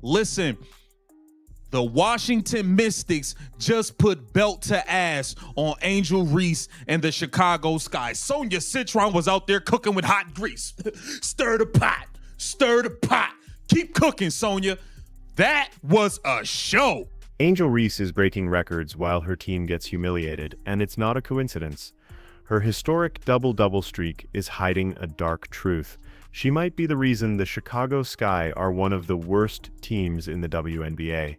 Listen, the Washington Mystics just put belt to ass on Angel Reese and the Chicago Sky. Sonya Citron was out there cooking with hot grease. Stir the pot. Stir the pot. Keep cooking, Sonya. That was a show. Angel Reese is breaking records while her team gets humiliated, and it's not a coincidence. Her historic double-double streak is hiding a dark truth. She might be the reason the Chicago Sky are one of the worst teams in the WNBA.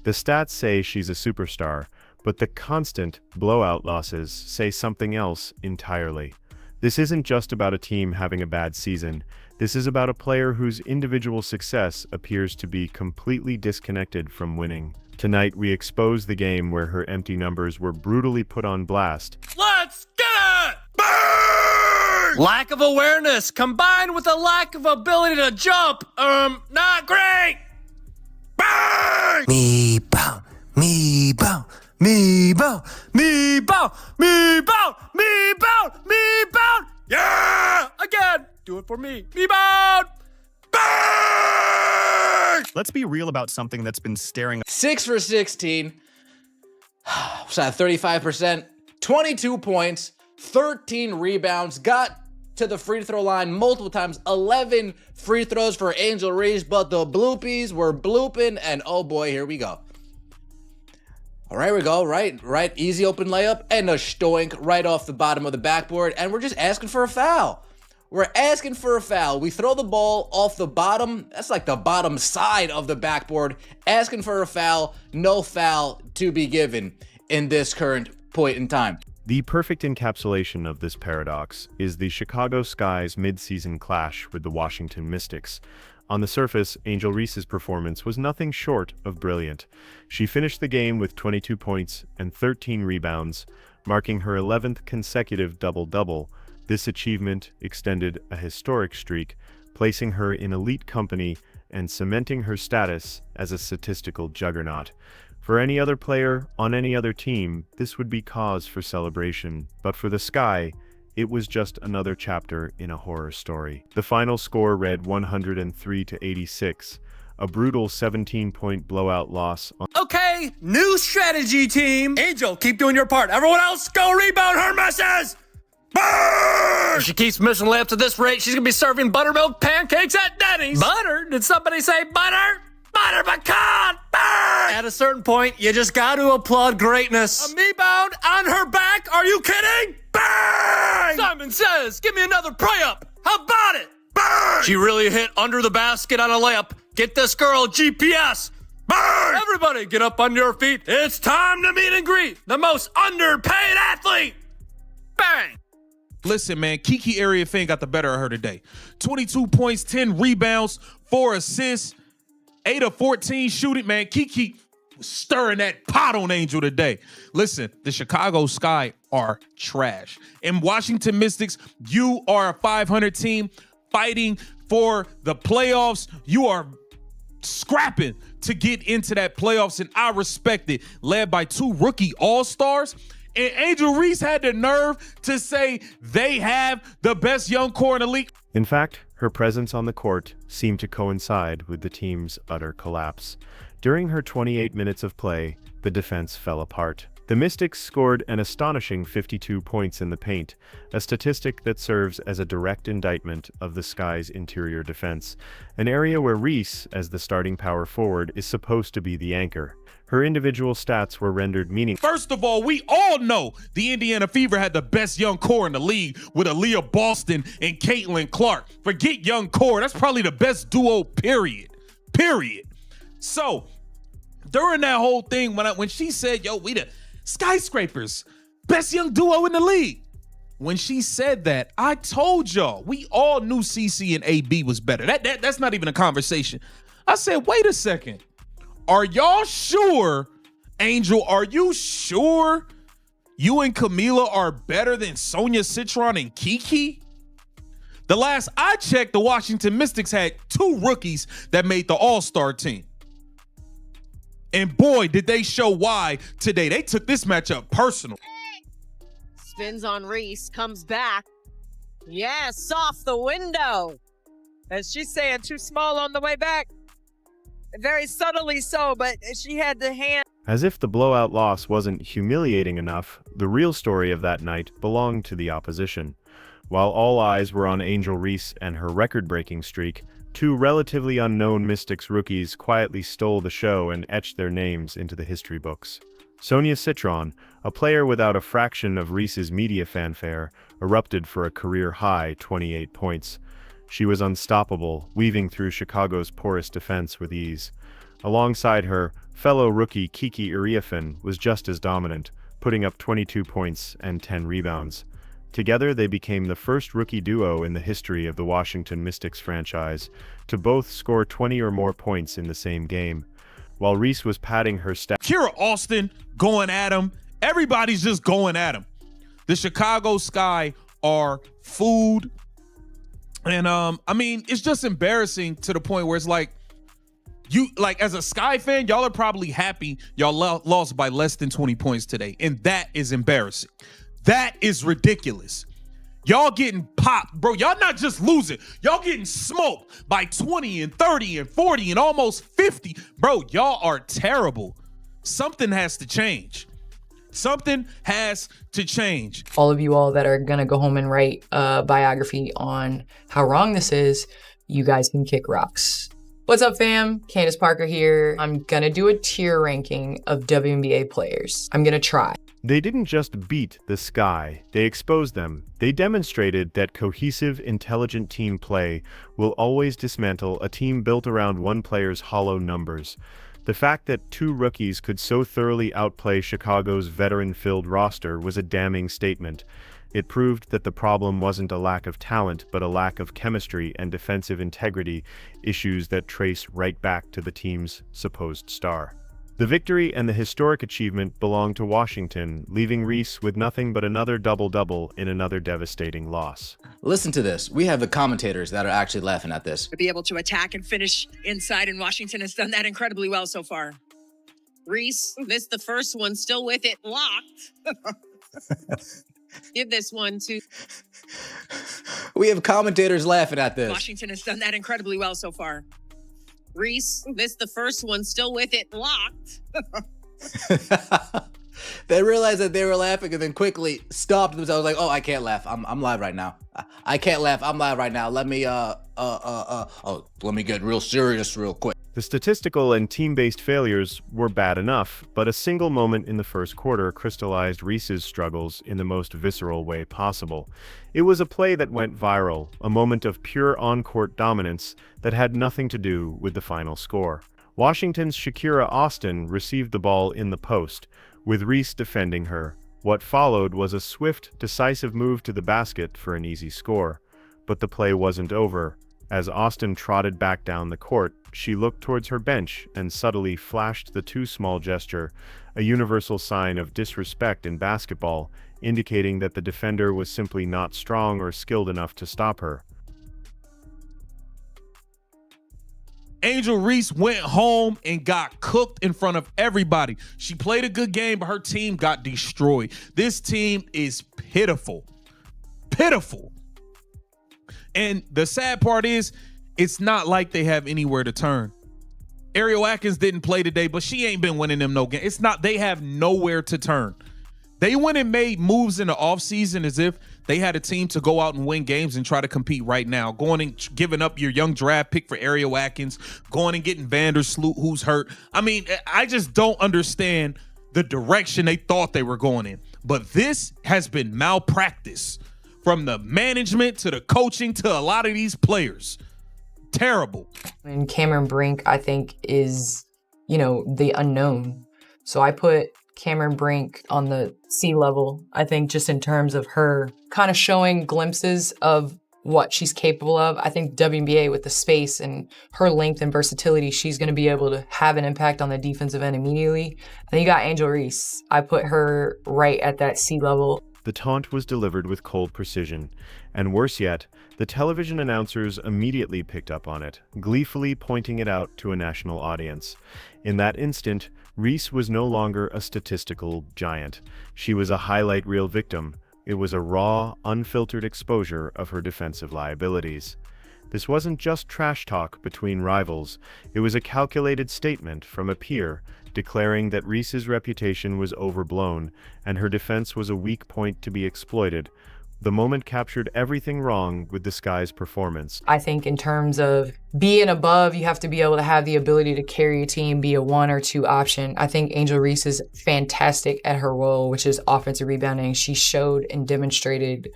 The stats say she's a superstar, but the constant blowout losses say something else entirely. This isn't just about a team having a bad season. This is about a player whose individual success appears to be completely disconnected from winning. Tonight, we expose the game where her empty numbers were brutally put on blast. Let's get it! Burn! Lack of awareness combined with a lack of ability to jump. Not great! Burn! Me bow, me bow, me bow, me bow, me bow, me bow, me bow. Yeah! Again! Do it for me. Me bound! Burn! Let's be real about something that's been staring 6 for 16. What's that, 35%? 22 points, 13 rebounds, got to the free throw line multiple times, 11 free throws for Angel Reese, but the bloopies were blooping, and oh boy, here we go. All right, we go, right, easy open layup, and a stoink right off the bottom of the backboard, and we're just asking for a foul. We're asking for a foul. We throw the ball off the bottom. That's like the bottom side of the backboard. Asking for a foul. No foul to be given in this current point in time. The perfect encapsulation of this paradox is the Chicago Sky's mid-season clash with the Washington Mystics. On the surface, Angel Reese's performance was nothing short of brilliant. She finished the game with 22 points and 13 rebounds, marking her 11th consecutive double-double. This achievement extended a historic streak, placing her in elite company and cementing her status as a statistical juggernaut. For any other player on any other team, this would be cause for celebration, but for the Sky, it was just another chapter in a horror story. The final score read 103-86, a brutal 17-point blowout loss on Okay, new strategy, team. Angel, keep doing your part. Everyone else, go rebound her misses! Burn! If she keeps missing layups at this rate, she's gonna be serving buttermilk pancakes at Denny's. Butter? Did somebody say butter? Butter pecan! Burn! At a certain point, you just gotta applaud greatness. A me-bound on her back? Are you kidding? Bang! Simon says, give me another pray-up. How about it? Bang! She really hit under the basket on a layup. Get this girl GPS. Bang! Everybody get up on your feet. It's time to meet and greet the most underpaid athlete. Bang! Listen, man, Kiki Area Fan got the better of her today. 22 points, 10 rebounds, 4 assists, 8 of 14 shooting. Man, Kiki was stirring that pot on Angel today. Listen, the Chicago Sky are trash. And Washington Mystics, you are a 500 team fighting for the playoffs. You are scrapping to get into that playoffs, and I respect it. Led by 2 rookie all-stars. And Angel Reese had the nerve to say they have the best young core in the league. In fact, her presence on the court seemed to coincide with the team's utter collapse. During her 28 minutes of play, the defense fell apart. The Mystics scored an astonishing 52 points in the paint, a statistic that serves as a direct indictment of the Sky's interior defense, an area where Reese, as the starting power forward, is supposed to be the anchor. Her individual stats were rendered meaningful. First of all, we all know the Indiana Fever had the best young core in the league with Aaliyah Boston and Caitlin Clark. Forget young core. That's probably the best duo, period. So, during that whole thing, when she said, yo, we the skyscrapers, best young duo in the league. When she said that, I told y'all, we all knew CC and AB was better. That's not even a conversation. I said, wait a second. Are y'all sure, Angel, are you sure you and Camila are better than Sonya Citron and Kiki? The last I checked, the Washington Mystics had 2 rookies that made the All-Star team. And boy, did they show why today. They took this matchup personal. Spins on Reese, comes back. Yes, off the window. As she's saying, too small on the way back. Very subtly so, but she had the hand. As if the blowout loss wasn't humiliating enough, the real story of that night belonged to the opposition. While all eyes were on Angel Reese and her record-breaking streak, two relatively unknown Mystics rookies quietly stole the show and etched their names into the history books. Sonia Citron, a player without a fraction of Reese's media fanfare, erupted for a career-high 28 points. She was unstoppable, weaving through Chicago's porous defense with ease. Alongside her, fellow rookie Kiki Iriafen was just as dominant, putting up 22 points and 10 rebounds. Together, they became the first rookie duo in the history of the Washington Mystics franchise to both score 20 or more points in the same game. While Reese was padding her stats, Kira Austin going at him. Everybody's just going at him. The Chicago Sky are food. And I mean, it's just embarrassing to the point where it's like, you like as a Sky fan, y'all are probably happy y'all lost by less than 20 points today. And that is embarrassing. That is ridiculous. Y'all getting popped, bro. Y'all not just losing. Y'all getting smoked by 20 and 30 and 40 and almost 50. Bro, y'all are terrible. Something has to change. Something has to change. All of you all that are gonna go home and write a biography on how wrong this is, you guys can kick rocks. What's up, fam? Candace Parker here. I'm gonna do a tier ranking of WNBA players. I'm gonna try. they didn't just beat the Sky, they exposed them. They demonstrated that cohesive, intelligent team play will always dismantle a team built around one player's hollow numbers. The fact that two rookies could so thoroughly outplay Chicago's veteran-filled roster was a damning statement. It proved that the problem wasn't a lack of talent, but a lack of chemistry and defensive integrity, issues that trace right back to the team's supposed star. The victory and the historic achievement belong to Washington, leaving Reese with nothing but another double-double in another devastating loss. Listen to this. We have the commentators that are actually laughing at this. To be able to attack and finish inside, and Washington has done that incredibly well so far. Reese missed the first one, still with it locked. Give this one to We have commentators laughing at this. Washington has done that incredibly well so far. Reese missed the first one, still with it locked. They realized that they were laughing and then quickly stopped themselves like, oh, I can't laugh. I'm live right now. I can't laugh. I'm live right now. Let me let me get real serious real quick. The statistical and team-based failures were bad enough, but a single moment in the first quarter crystallized Reese's struggles in the most visceral way possible. It was a play that went viral, a moment of pure on-court dominance that had nothing to do with the final score. Washington's Shakira Austin received the ball in the post, with Reese defending her. What followed was a swift, decisive move to the basket for an easy score. But the play wasn't over. As Austin trotted back down the court, she looked towards her bench and subtly flashed the too small gesture, a universal sign of disrespect in basketball, indicating that the defender was simply not strong or skilled enough to stop her. Angel Reese went home and got cooked in front of everybody. She played a good game, but her team got destroyed. This team is pitiful. Pitiful. And the sad part is, it's not like they have anywhere to turn. Ariel Atkins didn't play today, but she ain't been winning them no game. It's not, they have nowhere to turn. They went and made moves in the offseason as if they had a team to go out and win games and try to compete right now. Going and giving up your young draft pick for Ariel Atkins, going and getting Vandersloot, who's hurt. I mean, I just don't understand the direction they thought they were going in. But this has been malpractice from the management to the coaching to a lot of these players. Terrible. And Cameron Brink, I think, is, the unknown. So I put Cameron Brink on the C level, I think, just in terms of her kind of showing glimpses of what she's capable of. I think WNBA, with the space and her length and versatility, she's going to be able to have an impact on the defensive end immediately. And then you got Angel Reese. I put her right at that C level. The taunt was delivered with cold precision, and worse yet, the television announcers immediately picked up on it, gleefully pointing it out to a national audience. In that instant, Reese was no longer a statistical giant. She was a highlight reel victim. It was a raw, unfiltered exposure of her defensive liabilities. This wasn't just trash talk between rivals, it was a calculated statement from a peer declaring that Reese's reputation was overblown and her defense was a weak point to be exploited. The moment captured everything wrong with the Sky's performance. I think in terms of being above, you have to be able to have the ability to carry a team, be a 1 or 2 option. I think Angel Reese is fantastic at her role, which is offensive rebounding. She showed and demonstrated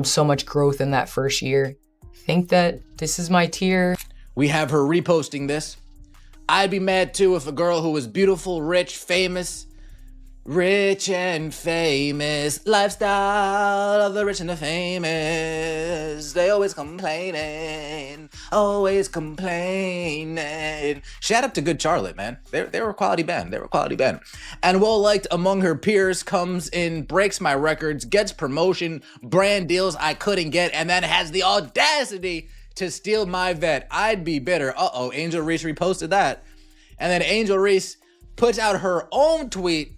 so much growth in that first year. I think that this is my tier. We have her reposting this. I'd be mad too if a girl who was beautiful, rich, famous, rich and famous, lifestyle of the rich and the famous. They always complaining, always complaining. Shout out to Good Charlotte, man. They were a quality band. They were a quality band. And well liked among her peers, comes in, breaks my records, gets promotion, brand deals I couldn't get, and then has the audacity to steal my vet. I'd be bitter. Uh-oh, Angel Reese reposted that. And then Angel Reese puts out her own tweet.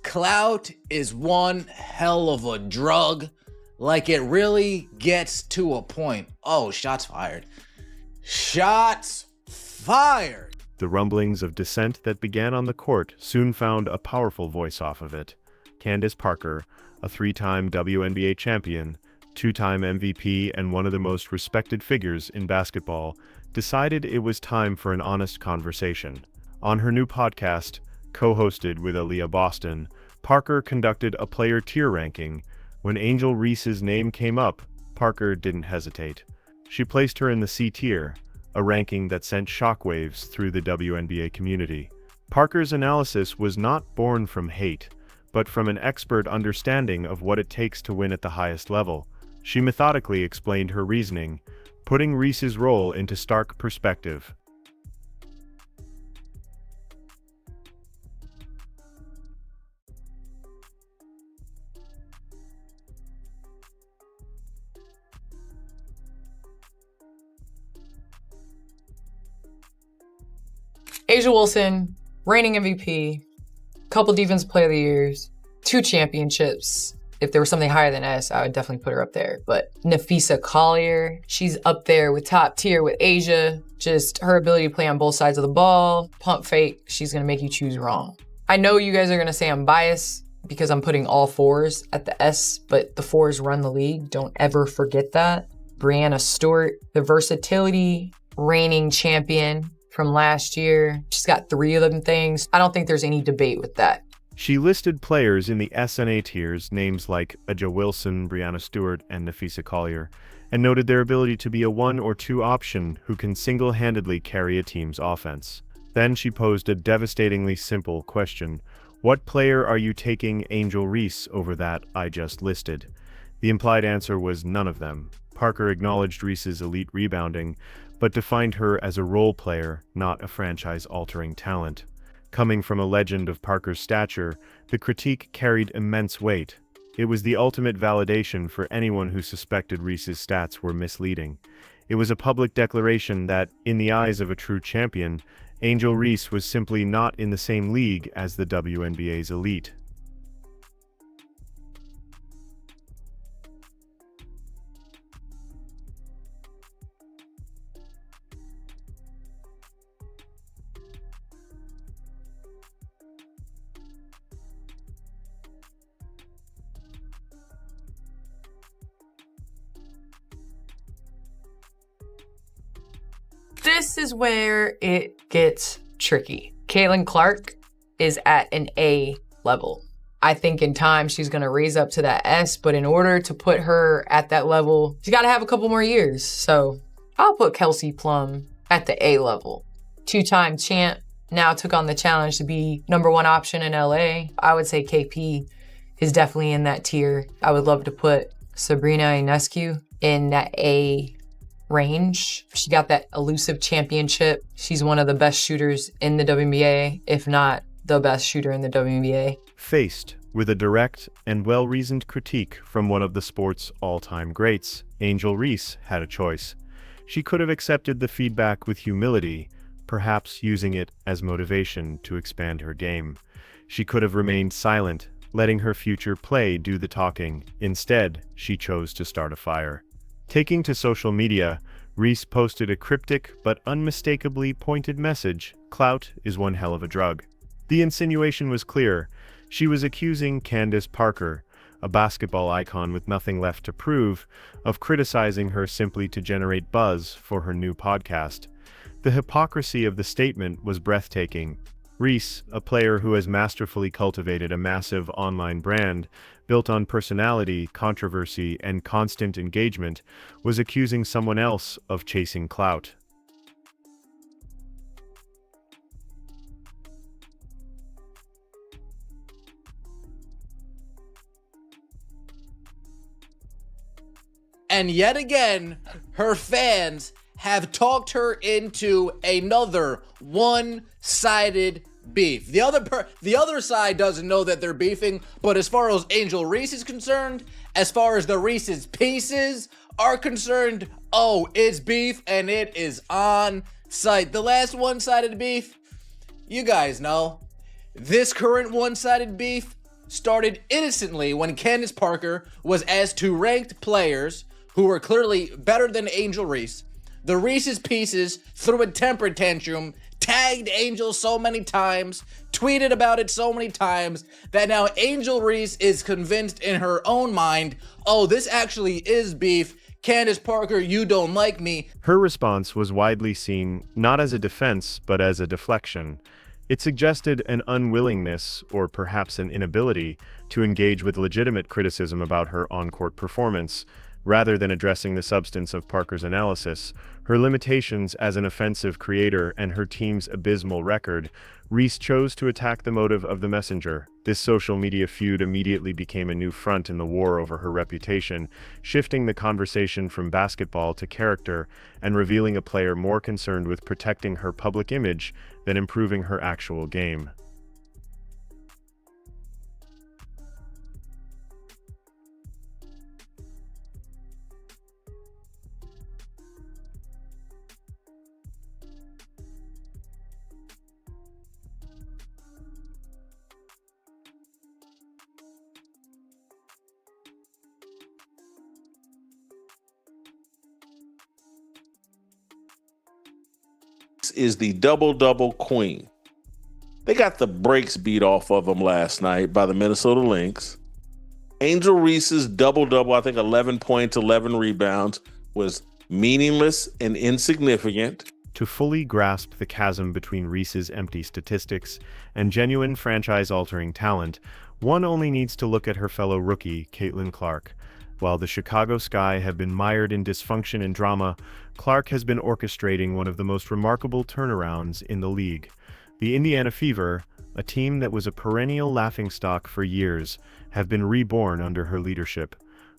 Clout is one hell of a drug. Like, it really gets to a point. Oh, shots fired. Shots fired. The rumblings of dissent that began on the court soon found a powerful voice off of it. Candace Parker, a 3-time WNBA champion, 2-time MVP, and one of the most respected figures in basketball, decided it was time for an honest conversation. On her new podcast, co-hosted with Aaliyah Boston, Parker conducted a player tier ranking. When Angel Reese's name came up, Parker didn't hesitate. She placed her in the C tier, a ranking that sent shockwaves through the WNBA community. Parker's analysis was not born from hate, but from an expert understanding of what it takes to win at the highest level. She methodically explained her reasoning, putting Reese's role into stark perspective. Asia Wilson, reigning MVP, couple Defensive Player of the Years, 2 championships. If there was something higher than S, I would definitely put her up there. But Nafisa Collier, she's up there with top tier with Asia. Just her ability to play on both sides of the ball, pump fake, she's gonna make you choose wrong. I know you guys are gonna say I'm biased because I'm putting all 4s at the S, but the 4s run the league. Don't ever forget that. Brianna Stewart, the versatility, reigning champion from last year. She's got 3 of them things. I don't think there's any debate with that. She listed players in the S and A tiers, names like Aja Wilson, Brianna Stewart, and Nafisa Collier, and noted their ability to be a 1 or 2 option who can single-handedly carry a team's offense. Then she posed a devastatingly simple question. What player are you taking Angel Reese over that I just listed? The implied answer was none of them. Parker acknowledged Reese's elite rebounding, but defined her as a role player, not a franchise-altering talent. Coming from a legend of Parker's stature, the critique carried immense weight. It was the ultimate validation for anyone who suspected Reese's stats were misleading. It was a public declaration that, in the eyes of a true champion, Angel Reese was simply not in the same league as the WNBA's elite. This is where it gets tricky. Caitlin Clark is at an A level. I think in time she's going to raise up to that S, but in order to put her at that level, she's got to have a couple more years. So I'll put Kelsey Plum at the A level. 2-time champ, now took on the challenge to be #1 option in LA. I would say KP is definitely in that tier. I would love to put Sabrina Ionescu in that A range. She got that elusive championship. She's one of the best shooters in the WNBA, if not the best shooter in the WNBA. Faced with a direct and well-reasoned critique from one of the sport's all-time greats, Angel Reese had a choice. She could have accepted the feedback with humility, perhaps using it as motivation to expand her game. She could have remained silent, letting her future play do the talking. Instead, she chose to start a fire. Taking to social media, Reese posted a cryptic but unmistakably pointed message: "Clout is one hell of a drug." The insinuation was clear. She was accusing Candace Parker, a basketball icon with nothing left to prove, of criticizing her simply to generate buzz for her new podcast. The hypocrisy of the statement was breathtaking. Reese, a player who has masterfully cultivated a massive online brand built on personality, controversy, and constant engagement, was accusing someone else of chasing clout. And yet again, her fans have talked her into another one-sided beef. The other side doesn't know that they're beefing, but as far as Angel Reese is concerned, as far as the Reese's Pieces are concerned, oh, it's beef and it is on site. The last one-sided beef, you guys know. This current one-sided beef started innocently when Candace Parker was asked to ranked players who were clearly better than Angel Reese. The Reese's Pieces threw a temper tantrum, tagged Angel so many times, tweeted about it so many times, that now Angel Reese is convinced in her own mind, oh, this actually is beef. Candace Parker, you don't like me. Her response was widely seen not as a defense, but as a deflection. It suggested an unwillingness, or perhaps an inability, to engage with legitimate criticism about her on-court performance. Rather than addressing the substance of Parker's analysis, her limitations as an offensive creator, and her team's abysmal record, Reese chose to attack the motive of the messenger. This social media feud immediately became a new front in the war over her reputation, shifting the conversation from basketball to character and revealing a player more concerned with protecting her public image than improving her actual game. Is the double-double queen. They got the brakes beat off of them last night by the Minnesota Lynx. Angel Reese's double-double, I think 11 points, 11 rebounds, was meaningless and insignificant. To fully grasp the chasm between Reese's empty statistics and genuine franchise-altering talent, one only needs to look at her fellow rookie, Caitlin Clark. While the Chicago Sky have been mired in dysfunction and drama, Clark has been orchestrating one of the most remarkable turnarounds in the league. The Indiana Fever, a team that was a perennial laughingstock for years, have been reborn under her leadership.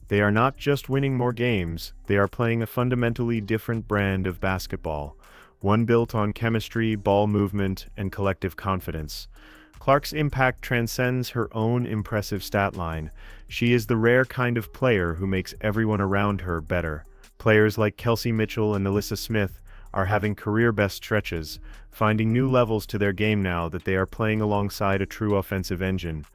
They are not just winning more games, they are playing a fundamentally different brand of basketball, one built on chemistry, ball movement, and collective confidence. Clark's impact transcends her own impressive stat line. She is the rare kind of player who makes everyone around her better. Players like Kelsey Mitchell and Alyssa Smith are having career-best stretches, finding new levels to their game now that they are playing alongside a true offensive engine.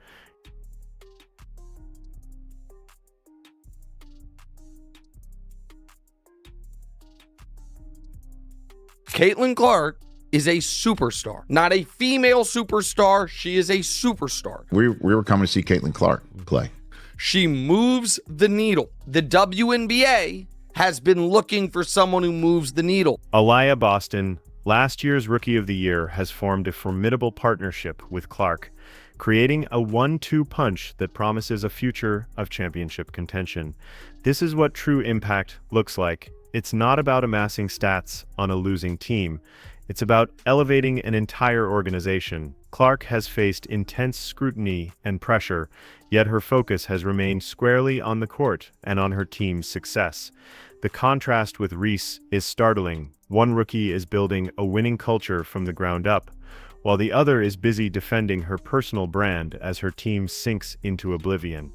Caitlin Clark is a superstar, not a female superstar. She is a superstar. We were coming to see Caitlin Clark play. She moves the needle. The WNBA has been looking for someone who moves the needle. Aliyah Boston, last year's Rookie of the Year, has formed a formidable partnership with Clark, creating a 1-2 punch that promises a future of championship contention. This is what true impact looks like. It's not about amassing stats on a losing team. It's about elevating an entire organization. Clark has faced intense scrutiny and pressure, yet her focus has remained squarely on the court and on her team's success. The contrast with Reese is startling. One rookie is building a winning culture from the ground up, while the other is busy defending her personal brand as her team sinks into oblivion.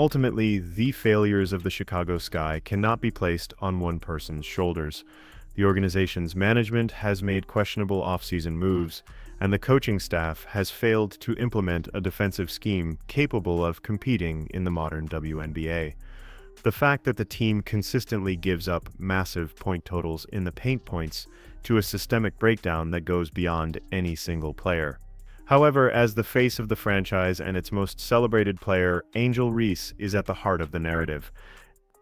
Ultimately, the failures of the Chicago Sky cannot be placed on one person's shoulders. The organization's management has made questionable offseason moves, and the coaching staff has failed to implement a defensive scheme capable of competing in the modern WNBA. The fact that the team consistently gives up massive point totals in the paint points to a systemic breakdown that goes beyond any single player. However, as the face of the franchise and its most celebrated player, Angel Reese is at the heart of the narrative.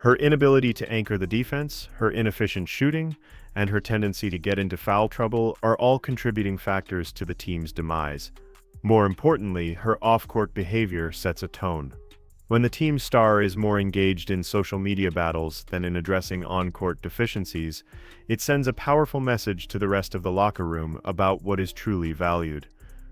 Her inability to anchor the defense, her inefficient shooting, and her tendency to get into foul trouble are all contributing factors to the team's demise. More importantly, her off-court behavior sets a tone. When the team's star is more engaged in social media battles than in addressing on-court deficiencies, it sends a powerful message to the rest of the locker room about what is truly valued.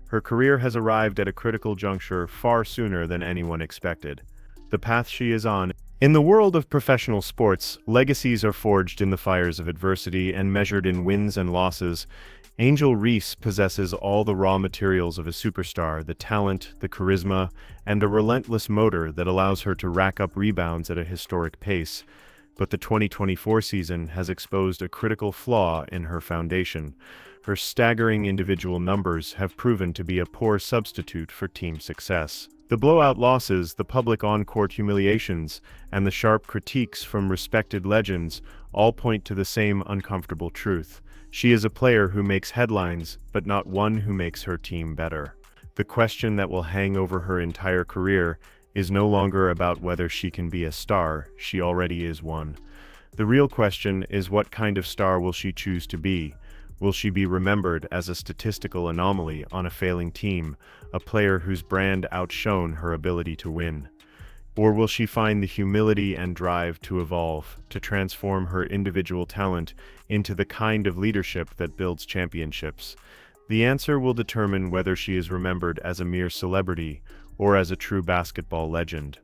Her career has arrived at a critical juncture far sooner than anyone expected. The path she is on. In the world of professional sports, legacies are forged in the fires of adversity and measured in wins and losses. Angel Reese possesses all the raw materials of a superstar, the talent, the charisma, and a relentless motor that allows her to rack up rebounds at a historic pace. But the 2024 season has exposed a critical flaw in her foundation. Her staggering individual numbers have proven to be a poor substitute for team success. The blowout losses, the public on-court humiliations, and the sharp critiques from respected legends all point to the same uncomfortable truth. She is a player who makes headlines, but not one who makes her team better. The question that will hang over her entire career is no longer about whether she can be a star, she already is one. The real question is, what kind of star will she choose to be? Will she be remembered as a statistical anomaly on a failing team, a player whose brand outshone her ability to win? Or will she find the humility and drive to evolve, to transform her individual talent into the kind of leadership that builds championships? The answer will determine whether she is remembered as a mere celebrity or as a true basketball legend.